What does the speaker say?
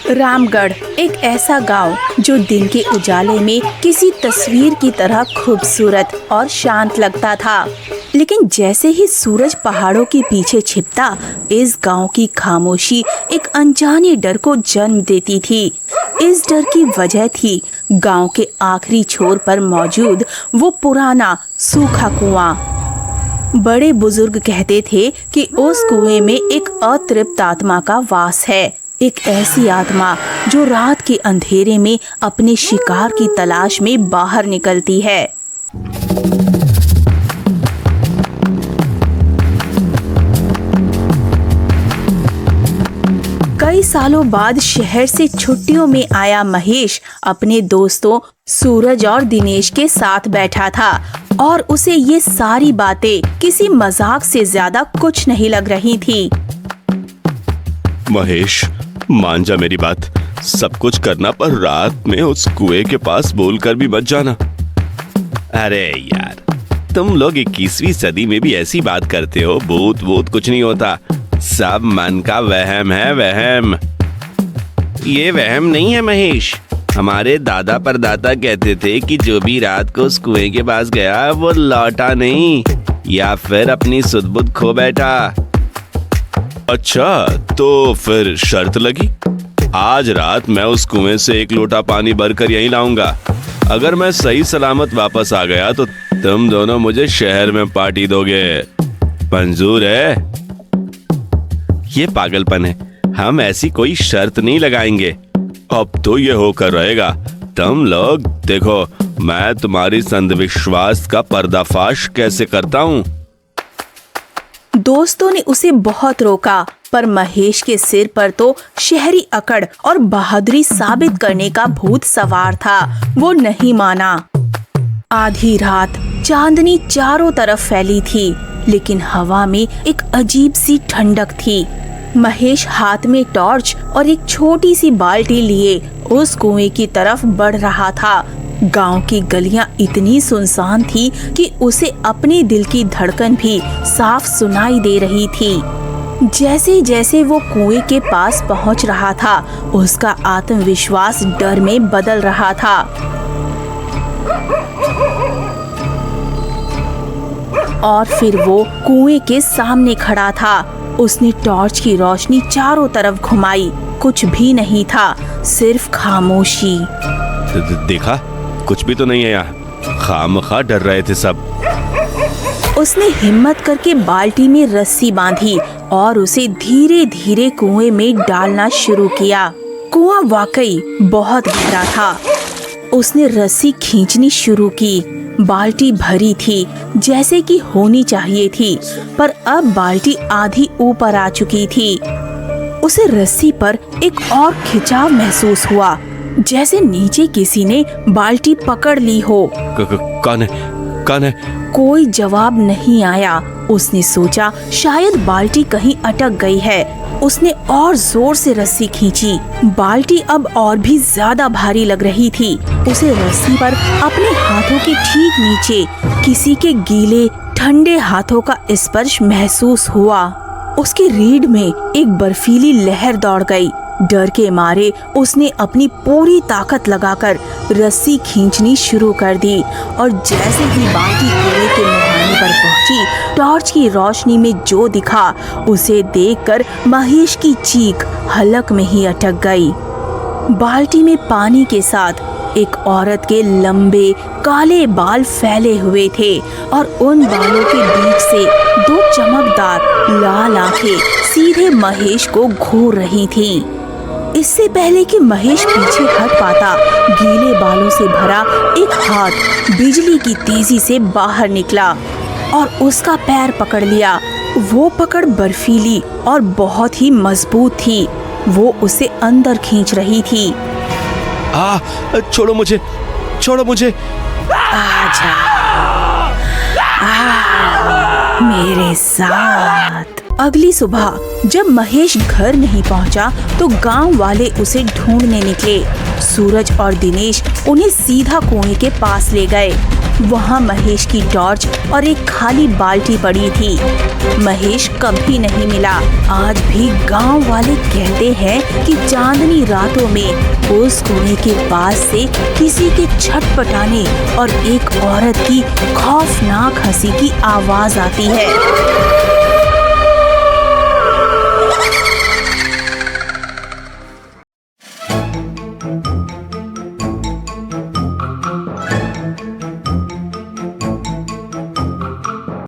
रामगढ़ एक ऐसा गांव जो दिन के उजाले में किसी तस्वीर की तरह खूबसूरत और शांत लगता था। लेकिन जैसे ही सूरज पहाड़ों के पीछे छिपता, इस गांव की खामोशी एक अनजाने डर को जन्म देती थी। इस डर की वजह थी गांव के आखिरी छोर पर मौजूद वो पुराना सूखा कुआं। बड़े बुजुर्ग कहते थे कि उस कुएं में एक अतृप्त आत्मा का वास है, एक ऐसी आत्मा जो रात के अंधेरे में अपने शिकार की तलाश में बाहर निकलती है। कई सालों बाद शहर से छुट्टियों में आया महेश अपने दोस्तों सूरज और दिनेश के साथ बैठा था और उसे ये सारी बातें किसी मजाक से ज्यादा कुछ नहीं लग रही थी। महेश, मान जा मेरी बात, सब कुछ करना पर रात में उस कुएं के पास बोलकर भी मत जाना। अरे यार, तुम लोग 21वीं सदी में भी ऐसी बात करते हो। भूत वूत कुछ नहीं होता, सब मन का वहम है, वहम। ये वहम नहीं है महेश, हमारे दादा परदादा कहते थे कि जो भी रात को उस कुएं के पास गया वो लौटा नहीं, या फिर अपनी सुध-बुध खो बैठा। अच्छा, तो फिर शर्त लगी, आज रात मैं उस कुएं से 1 लोटा पानी भरकर यहीं लाऊंगा। अगर मैं सही सलामत वापस आ गया तो तुम दोनों मुझे शहर में पार्टी दोगे। मंजूर है? ये पागलपन है, हम ऐसी कोई शर्त नहीं लगाएंगे। अब तो ये होकर रहेगा। तुम लोग देखो मैं तुम्हारी अंधविश्वास का पर्दाफाश कैसे करता हूँ। दोस्तों ने उसे बहुत रोका, पर महेश के सिर पर तो शहरी अकड़ और बहादुरी साबित करने का भूत सवार था। वो नहीं माना। आधी रात चांदनी चारों तरफ फैली थी, लेकिन हवा में एक अजीब सी ठंडक थी। महेश हाथ में टॉर्च और एक छोटी सी बाल्टी लिए उस कुएं की तरफ बढ़ रहा था। गांव की गलियां इतनी सुनसान थी कि उसे अपने दिल की धड़कन भी साफ सुनाई दे रही थी। जैसे जैसे वो कुएं के पास पहुंच रहा था, उसका आत्मविश्वास डर में बदल रहा था। और फिर वो कुएं के सामने खड़ा था। उसने टॉर्च की रोशनी चारों तरफ घुमाई, कुछ भी नहीं था, सिर्फ खामोशी। देखा, कुछ भी तो नहीं है यहाँ। खामखा डर रहे थे सब। उसने हिम्मत करके बाल्टी में रस्सी बांधी और उसे धीरे धीरे कुएं में डालना शुरू किया। कुआं वाकई बहुत गहरा था। उसने रस्सी खींचनी शुरू की। बाल्टी भरी थी, जैसे कि होनी चाहिए थी, पर अब बाल्टी आधी ऊपर आ चुकी थी। उसे रस्सी पर एक और खिंचाव महसूस हुआ, जैसे नीचे किसी ने बाल्टी पकड़ ली हो। कौन है? कौन है? कोई जवाब नहीं आया। उसने सोचा शायद बाल्टी कहीं अटक गई है। उसने और जोर से रस्सी खींची। बाल्टी अब और भी ज्यादा भारी लग रही थी। उसे रस्सी पर अपने हाथों के ठीक नीचे किसी के गीले ठंडे हाथों का स्पर्श महसूस हुआ। उसकी रीढ़ में एक बर्फीली लहर दौड़ गई। डर के मारे उसने अपनी पूरी ताकत लगाकर रस्सी खींचनी शुरू कर दी और जैसे ही बाल्टी कुएं के मुहाने पर पहुंची, टॉर्च की रोशनी में जो दिखा उसे देखकर महेश की चीख हलक में ही अटक गई। बाल्टी में पानी के साथ एक औरत के लंबे काले बाल फैले हुए थे और उन बालों के बीच से 2 चमकदार लाल आंखें सीधे महेश को घूर रही थीं। इससे पहले कि महेश पीछे हट पाता, गीले बालों से भरा एक हाथ बिजली की तेजी से बाहर निकला और उसका पैर पकड़ लिया। वो पकड़ बर्फीली और बहुत ही मजबूत थी। वो उसे अंदर खींच रही थी। छोड़ो मुझे, छोड़ो मुझे। आजा, मेरे साथ। अगली सुबह जब महेश घर नहीं पहुंचा तो गांव वाले उसे ढूंढने निकले। सूरज और दिनेश उन्हें सीधा कुएं के पास ले गए। वहां महेश की टॉर्च और एक खाली बाल्टी पड़ी थी। महेश कभी नहीं मिला। आज भी गांव वाले कहते हैं कि चांदनी रातों में उस कुएं के पास से किसी के छटपटाने और एक औरत की खौफनाक हंसी की आवाज आती है।